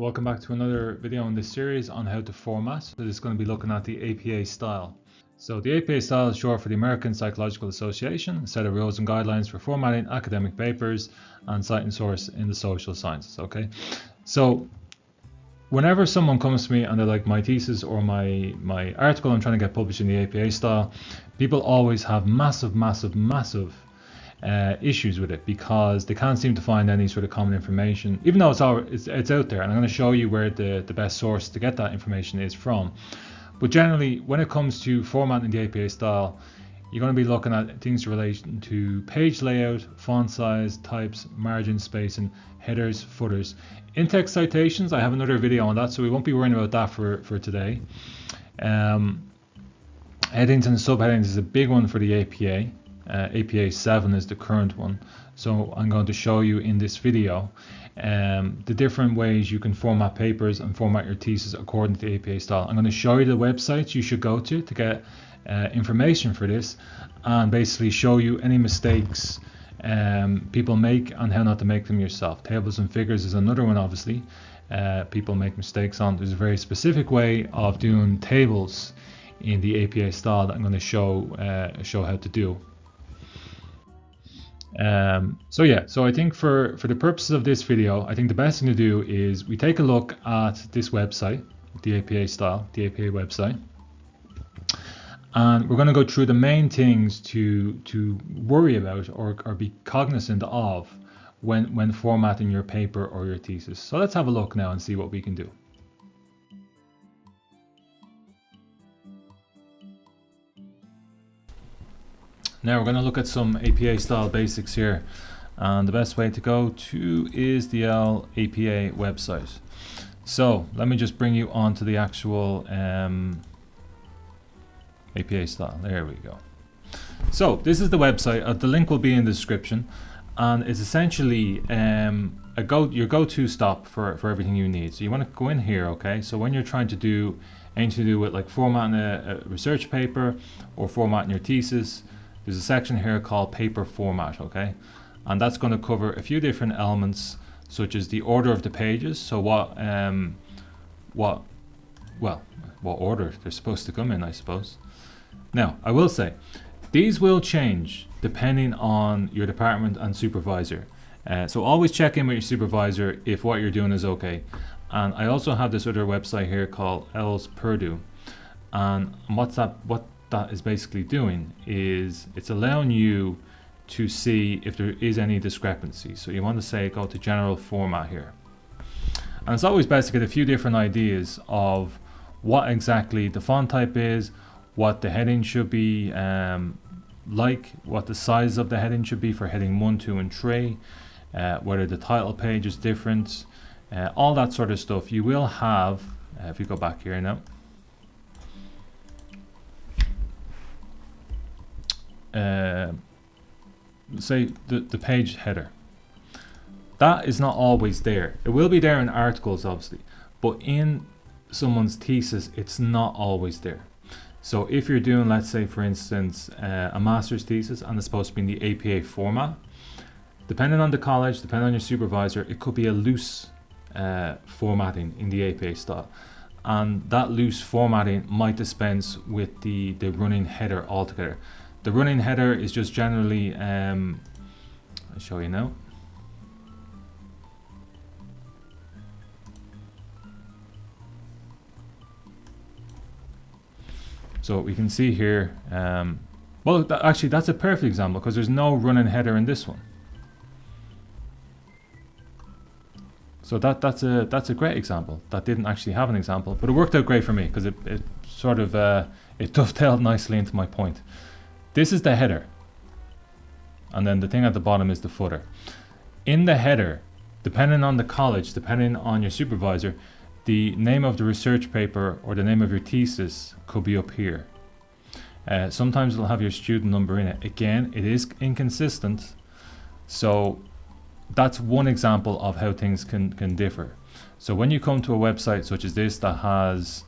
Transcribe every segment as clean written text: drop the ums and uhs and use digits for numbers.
welcome back to another video in this series on how to format. So this is going to be looking at the APA style. So the APA style is short for the American Psychological Association, a set of rules and guidelines for formatting academic papers and citing source in the social sciences. Okay, so whenever someone comes to me and they're like, my thesis or my article I'm trying to get published in the APA style, people always have massive issues with it because they can't seem to find any sort of common information, even though it's out there, and I'm going to show you where the best source to get that information is from. But generally, when it comes to formatting the APA style, you're going to be looking at things relating to page layout, font size, types, margin spacing, headers, footers. In-text citations, I have another video on that, so we won't be worrying about that for today. Headings and subheadings is a big one for the APA. APA 7 is the current one, so I'm going to show you in this video the different ways you can format papers and format your thesis according to the APA style. I'm going to show you the websites you should go to get information for this, and basically show you any mistakes people make and how not to make them yourself. Tables and figures is another one, obviously. People make mistakes on. There's a very specific way of doing tables in the APA style that I'm going to show how to do. So I think for the purposes of this video, I think the best thing to do is we take a look at this website, the APA style, the APA website, and we're going to go through the main things to worry about or be cognizant of when formatting your paper or your thesis. So let's have a look now and see what we can do. Now we're going to look at some APA style basics here, and the best way to go to is the APA website. So let me just bring you on to the actual APA style. There we go. So this is the website. The link will be in the description, and it's essentially your go-to stop for everything you need. So you want to go in here, okay? So when you're trying to do anything to do with like formatting a research paper or formatting your thesis, there's a section here called paper format, okay? And that's going to cover a few different elements, such as the order of the pages. So what order they're supposed to come in, I suppose. Now, I will say, these will change depending on your department and supervisor. So always check in with your supervisor if what you're doing is okay. And I also have this other website here called Els Purdue. And what that is basically doing is it's allowing you to see if there is any discrepancy. So you want to say go to general format here, and it's always best to get a few different ideas of what exactly the font type is, what the heading should be what the size of the heading should be for heading 1, 2 and 3, whether the title page is different, all that sort of stuff. You will have if you go back here now, say the page header, that is not always there. It will be there in articles, obviously, but in someone's thesis it's not always there. So if you're doing, let's say for instance, a master's thesis and it's supposed to be in the APA format, depending on the college, depending on your supervisor, it could be a loose formatting in the APA style, and that loose formatting might dispense with the running header altogether. The running header is just generally, I'll show you now. So we can see here, actually that's a perfect example because there's no running header in this one. So that's a great example. That didn't actually have an example, but it worked out great for me because it sort of it dovetailed nicely into my point. This is the header, and then the thing at the bottom is the footer. In the header, depending on the college, depending on your supervisor, the name of the research paper or the name of your thesis could be up here. Sometimes it'll have your student number in it. Again, it is inconsistent, so that's one example of how things can differ. So when you come to a website such as this that has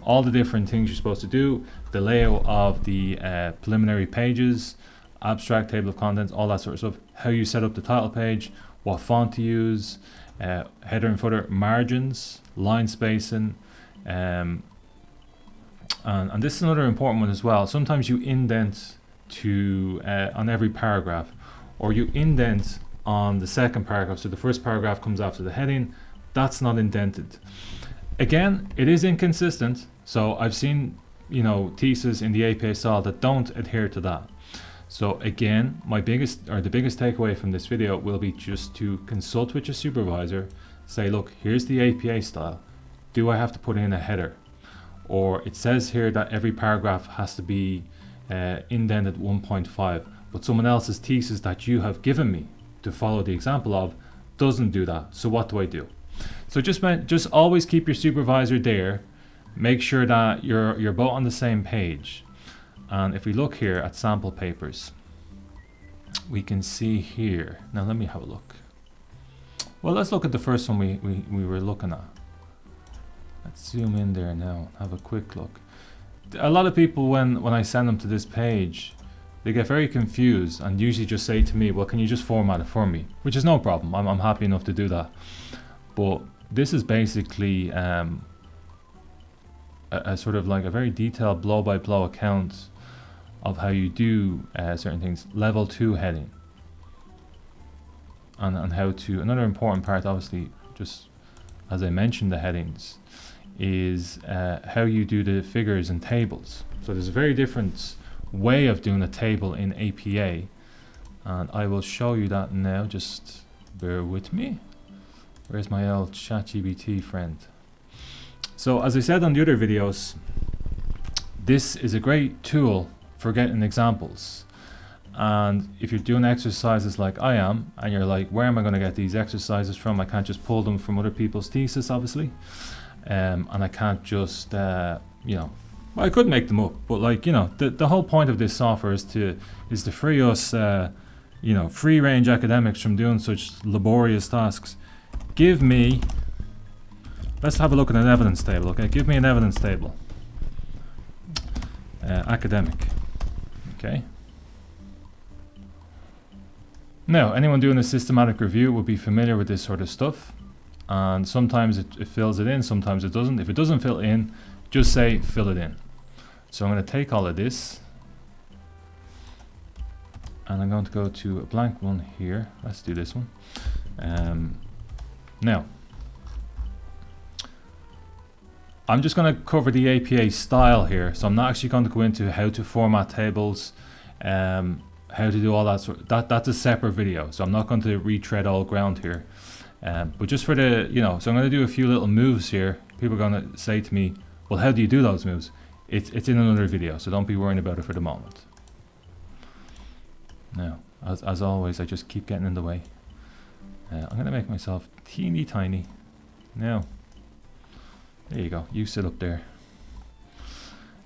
all the different things you're supposed to do, the layout of the preliminary pages, abstract, table of contents, all that sort of stuff, how you set up the title page, what font to use, header and footer margins, line spacing, and this is another important one as well. Sometimes you indent to on every paragraph, or you indent on the second paragraph, so the first paragraph comes after the heading. That's not indented. Again, it is inconsistent, so I've seen, you know, thesis in the APA style that don't adhere to that. So again, the biggest takeaway from this video will be just to consult with your supervisor, say, look, here's the APA style. Do I have to put in a header? Or it says here that every paragraph has to be indented 1.5, but someone else's thesis that you have given me to follow the example of doesn't do that. So what do I do? So just always keep your supervisor there. Make sure that you're both on the same page. And if we look here at sample papers, we can see here. Now let me have a look. Well, let's look at the first one we were looking at. Let's zoom in there now, have a quick look. A lot of people, when I send them to this page, they get very confused and usually just say to me, well, can you just format it for me? Which is no problem, I'm happy enough to do that. But this is basically a sort of like a very detailed blow-by-blow account of how you do certain things. Level 2 heading. And how to, another important part, obviously, just as I mentioned the headings, is how you do the figures and tables. So there's a very different way of doing a table in APA, and I will show you that now. Just bear with me. Where's my old ChatGPT friend? So as I said on the other videos, this is a great tool for getting examples. And if you're doing exercises like I am, and you're like, where am I going to get these exercises from? I can't just pull them from other people's thesis, obviously. And I can't just, you know, well, I could make them up, but like, you know, the whole point of this software is to free us, you know, free range academics from doing such laborious tasks. Give me, let's have a look at an evidence table, okay? Give me an evidence table. Academic, okay? Now, anyone doing a systematic review will be familiar with this sort of stuff. And sometimes it fills it in, sometimes it doesn't. If it doesn't fill in, just say fill it in. So I'm going to take all of this, and I'm going to go to a blank one here. Let's do this one. Now, I'm just going to cover the APA style here. So I'm not actually going to go into how to format tables, how to do all that that's a separate video. So I'm not going to retread all ground here. But just for the, you know, so I'm going to do a few little moves here. People are going to say to me, well, how do you do those moves? It's in another video, so don't be worrying about it for the moment. Now, as always, I just keep getting in the way. I'm going to make myself teeny tiny. Now, there you go, you sit up there.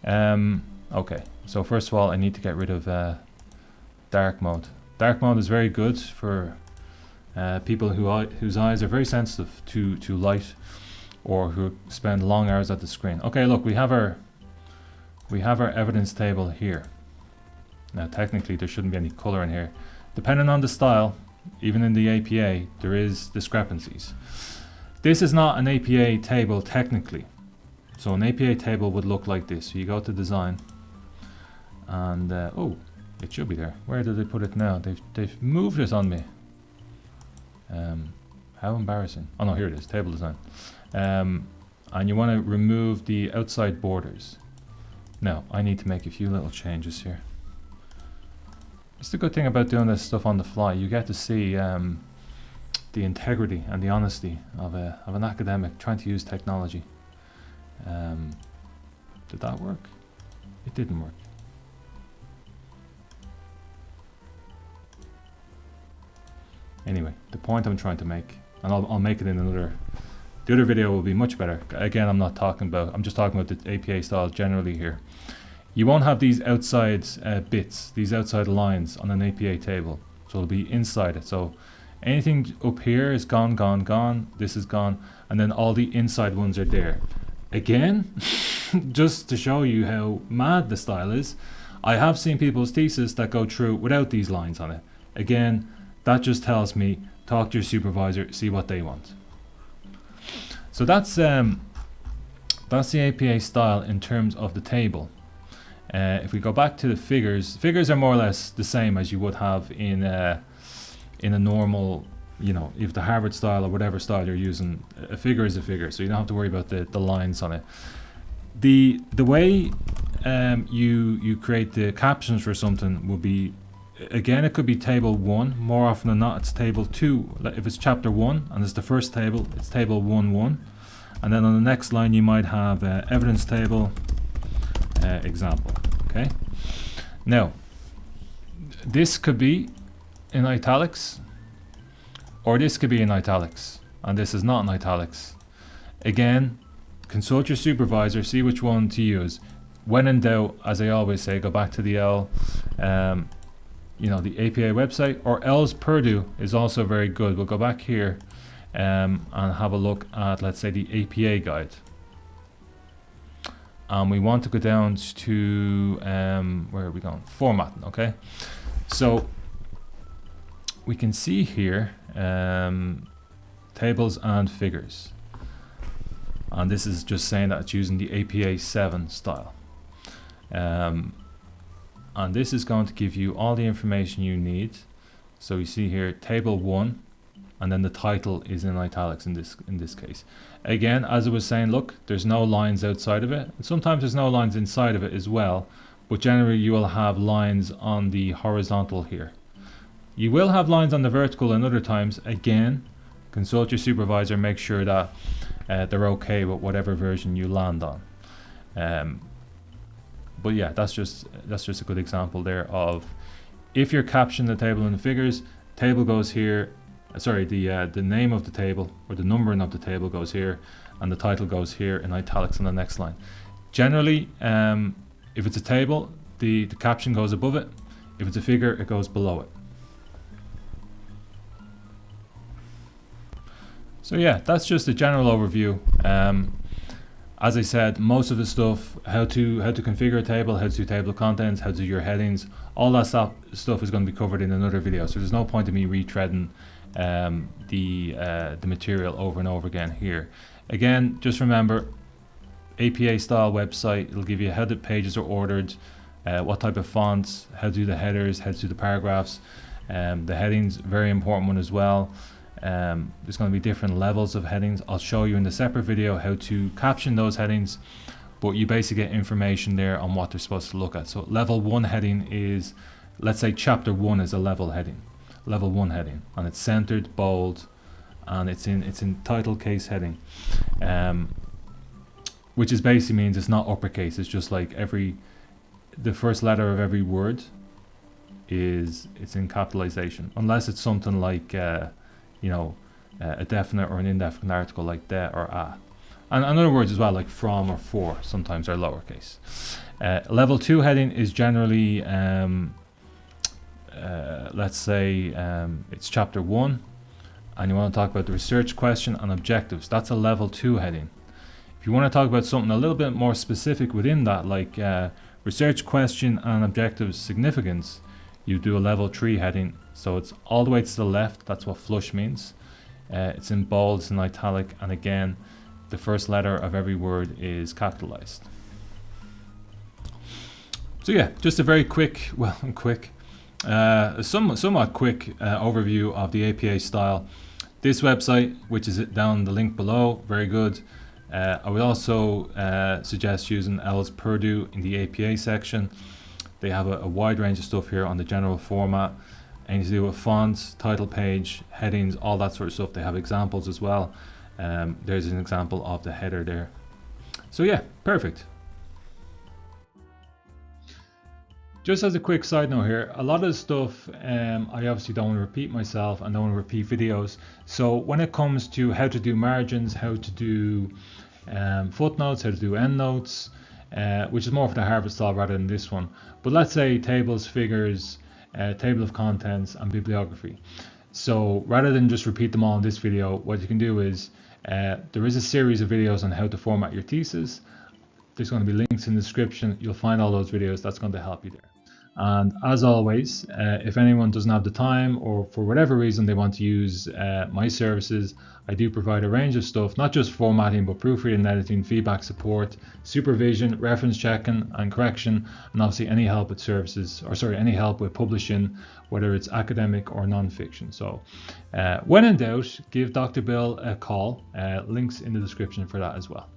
Okay, so first of all, I need to get rid of dark mode. Dark mode is very good for people whose eyes are very sensitive to light, or who spend long hours at the screen. Okay, look, we have our evidence table here. Now, technically, there shouldn't be any color in here. Depending on the style, even in the APA, there is discrepancies. This is not an APA table technically. So an APA table would look like this. So you go to design, and oh, it should be there. Where did they put it now? They've moved it on me. How embarrassing. Oh no, here it is, table design. And you want to remove the outside borders. Now, I need to make a few little changes here. It's the good thing about doing this stuff on the fly. You get to see the integrity and the honesty of an academic trying to use technology. Did that work? It didn't work. Anyway, the point I'm trying to make, and I'll make it in another, the other video will be much better. Again, I'm just talking about the APA style generally here. You won't have these outside bits, these outside lines on an APA table. So it'll be inside it. So anything up here is gone, gone, gone. This is gone. And then all the inside ones are there. Again, just to show you how mad the style is, I have seen people's thesis that go through without these lines on it. Again, that just tells me, talk to your supervisor, see what they want. So that's the APA style in terms of the table. If we go back to the figures are more or less the same as you would have in a normal, you know, if the Harvard style or whatever style you're using. A figure is a figure, so you don't have to worry about the lines on it. The way you create the captions for something will be, again, it could be table 1. More often than not, it's table 2. If it's chapter 1 and it's the first table, it's table 1.1. And then on the next line you might have evidence table example. Okay. Now, this could be in italics, or this could be in italics, and this is not in italics. Again, consult your supervisor, see which one to use. When in doubt, as I always say, go back to the L, you know, the APA website, or L's Purdue is also very good. We'll go back here and have a look at, let's say, the APA guide. We want to go down to, where are we going? Formatting, okay? So we can see here tables and figures. And this is just saying that it's using the APA 7 style. And this is going to give you all the information you need. So you see here table 1, and then the title is in italics in this case. Again, as I was saying, look, there's no lines outside of it. And sometimes there's no lines inside of it as well, but generally you will have lines on the horizontal here. You will have lines on the vertical and other times. Again, consult your supervisor, make sure that they're okay with whatever version you land on. But yeah, that's just a good example there of, if you're captioning the table and the figures, table goes here, the name of the table or the numbering of the table goes here, and the title goes here in italics on the next line. Generally, if it's a table, the caption goes above it. If it's a figure, it goes below it. So yeah, that's just a general overview. As I said, most of the stuff, how to configure a table, how to do table of contents, how to do your headings, all that stuff is going to be covered in another video. So there's no point in me retreading the material over and over again here. Again, just remember, APA style website, it'll give you how the pages are ordered, what type of fonts, how to do the headers, how to do the paragraphs, the headings, very important one as well. There's going to be different levels of headings. I'll show you in the separate video how to caption those headings, but you basically get information there on what they're supposed to look at. So level 1 heading is, let's say chapter 1 is a level heading, level 1 heading, and it's centered, bold, and it's in title case heading, which is basically means it's not uppercase. It's just like the first letter of every word it's in capitalization, unless it's something like you know, a definite or an indefinite article like de or a. And other words as well, like from or for, sometimes are lowercase. Level 2 heading is generally, let's say it's chapter 1, and you want to talk about the research question and objectives. That's a level 2 heading. If you want to talk about something a little bit more specific within that, like research question and objectives significance, you do a level 3 heading. So it's all the way to the left. That's what flush means. It's in bold, it's in italic, and again, the first letter of every word is capitalized. So yeah, just a very quick, somewhat quick overview of the APA style. This website, which is down the link below, very good. I would also suggest using L's Purdue in the APA section. They have a wide range of stuff here on the general format. Anything to do with fonts, title page, headings, all that sort of stuff. They have examples as well. There's an example of the header there. So yeah, perfect. Just as a quick side note here, a lot of the stuff I obviously don't want to repeat myself and don't want to repeat videos. So when it comes to how to do margins, how to do footnotes, how to do endnotes, which is more for the Harvard style rather than this one. But let's say tables, figures, table of contents, and bibliography. So rather than just repeat them all in this video, what you can do is there is a series of videos on how to format your thesis. There's going to be links in the description. You'll find all those videos. That's going to help you there. And as always, if anyone doesn't have the time or for whatever reason they want to use my services, I do provide a range of stuff, not just formatting, but proofreading, editing, feedback support, supervision, reference checking and correction, and obviously any help with services, or sorry, any help with publishing, whether it's academic or non-fiction. So when in doubt, give Dr. Bill a call. Links in the description for that as well.